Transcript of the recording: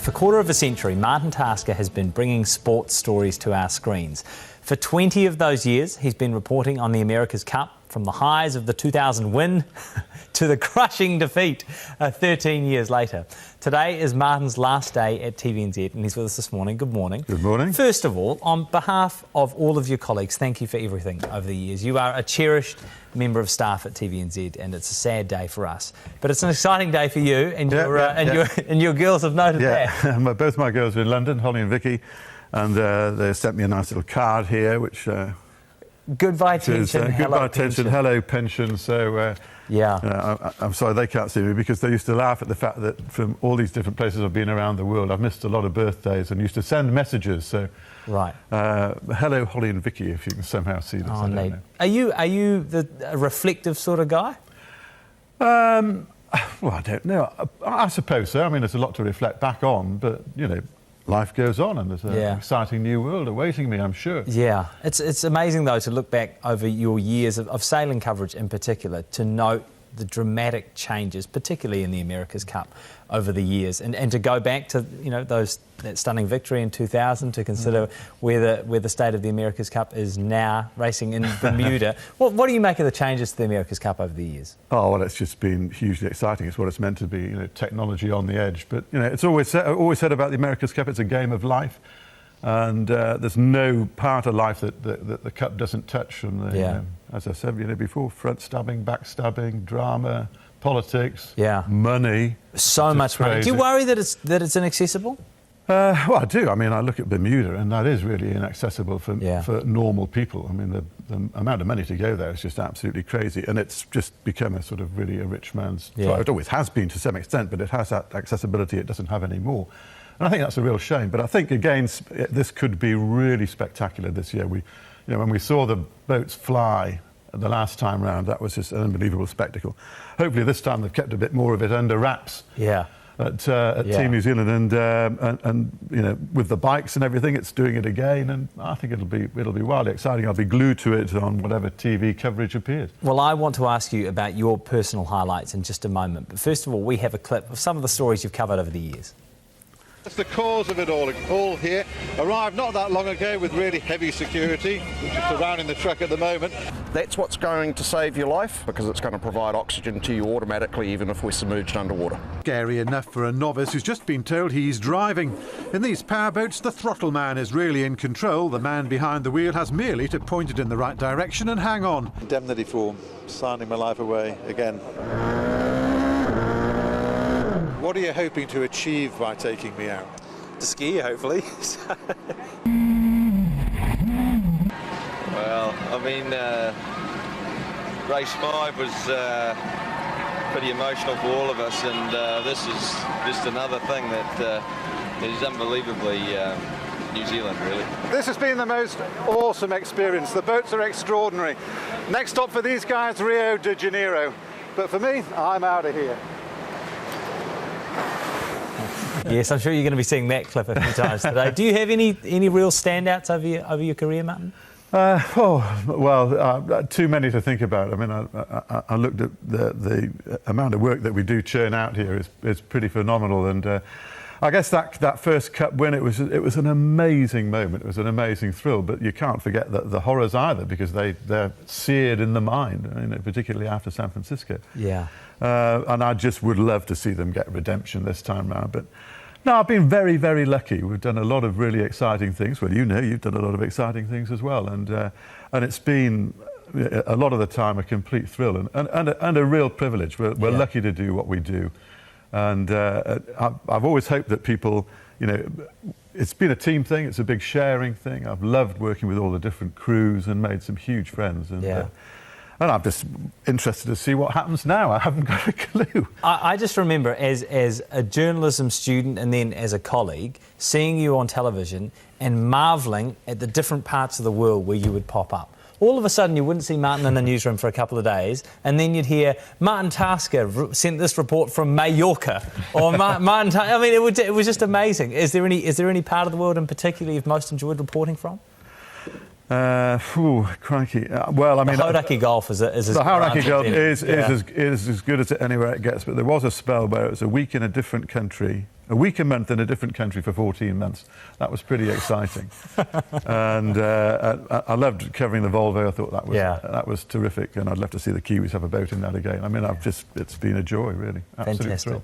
For a quarter of a century, Martin Tas has been bringing sports stories to our screens. For 20 of those years, he's been reporting on the America's Cup, from the highs of the 2000 win to the crushing defeat 13 years later. Today is Martin's last day at TVNZ, and he's with us this morning. Good morning. Good morning. First of all, on behalf of all of your colleagues, thank you for everything over the years. You are a cherished member of staff at TVNZ, and it's a sad day for us. But it's an exciting day for you, and, your girls have noted that. Both my girls are in London, Holly and Vicky, and they sent me a nice little card here, which... Goodbye pension, goodbye pension, hello pension. So I'm sorry they can't see me, because they used to laugh at the fact that from all these different places I've been around the world, I've missed a lot of birthdays and used to send messages. So right, hello Holly and Vicky, if you can somehow see this. Oh, neat. Are you a reflective sort of guy? Well, I don't know. I suppose so. I mean, there's a lot to reflect back on, but you know, life goes on, and there's an exciting new world awaiting me, I'm sure. Yeah, it's amazing though to look back over your years of sailing coverage in particular, to note the dramatic changes, particularly in the America's Cup over the years, and to go back to that stunning victory in 2000 to consider where the state of the America's Cup is now, racing in Bermuda. What do you make of the changes to the America's Cup over the years? Oh, well, it's just been hugely exciting. It's what it's meant to be, technology on the edge. But it's always said about the America's Cup, it's a game of life, and there's no part of life that the Cup doesn't touch. From the, as I said before, front stabbing, back stabbing, drama, politics, money. So much money. Do you worry that it's inaccessible? Well, I do. I mean, I look at Bermuda, and that is really inaccessible for normal people. I mean, the amount of money to go there is just absolutely crazy, and it's just become a sort of really a rich man's... Well, it always has been to some extent, but it has that accessibility it doesn't have anymore. And I think that's a real shame. But I think, again, this could be really spectacular this year. When we saw the boats fly the last time round, that was just an unbelievable spectacle. Hopefully this time they've kept a bit more of it under wraps. At Team New Zealand, and with the bikes and everything, it's doing it again, and I think it'll be wildly exciting. I'll be glued to it on whatever TV coverage appears. Well, I want to ask you about your personal highlights in just a moment, but first of all, we have a clip of some of the stories you've covered over the years. That's the cause of it all here. Arrived not that long ago with really heavy security, which is surrounding the truck at the moment. That's what's going to save your life, because it's going to provide oxygen to you automatically, even if we're submerged underwater. Scary enough for a novice who's just been told he's driving. In these powerboats, the throttle man is really in control. The man behind the wheel has merely to point it in the right direction and hang on. Indemnity form, signing my life away again. What are you hoping to achieve by taking me out? To ski, hopefully. Well, I mean, race 5 was pretty emotional for all of us, and this is just another thing that is unbelievably New Zealand, really. This has been the most awesome experience. The boats are extraordinary. Next stop for these guys, Rio de Janeiro. But for me, I'm out of here. Yes, I'm sure you're going to be seeing that clip a few times today. Do you have any real standouts over your career, Martin? Too many to think about. I mean, I looked at the amount of work that we do churn out here is pretty phenomenal, and I guess that first Cup win, it was an amazing moment. It was an amazing thrill, but you can't forget the horrors either, because they're seared in the mind, particularly after San Francisco. And I just would love to see them get redemption this time round. But no, I've been very, very lucky. We've done a lot of really exciting things. Well, you've done a lot of exciting things as well, and it's been a lot of the time a complete thrill and a real privilege. We're lucky to do what we do, and I've always hoped that people, it's been a team thing. It's a big sharing thing. I've loved working with all the different crews and made some huge friends. And I'm just interested to see what happens now. I haven't got a clue. I just remember as a journalism student and then as a colleague, seeing you on television and marvelling at the different parts of the world where you would pop up. All of a sudden, you wouldn't see Martin in the newsroom for a couple of days, and then you'd hear Martin Tas sent this report from Mallorca, or Martin Tas. I mean, it was just amazing. Is there any part of the world in particular you've most enjoyed reporting from? Crikey. Well, I mean... The Hauraki Gulf is the Hauraki Gulf is as good as anywhere it gets, but there was a spell where it was a week in a different country, a week a month in a different country for 14 months. That was pretty exciting. And I loved covering the Volvo. I thought that was terrific, and I'd love to see the Kiwis have a boat in that again. I mean, it's been a joy, really. Absolute Fantastic. thrill.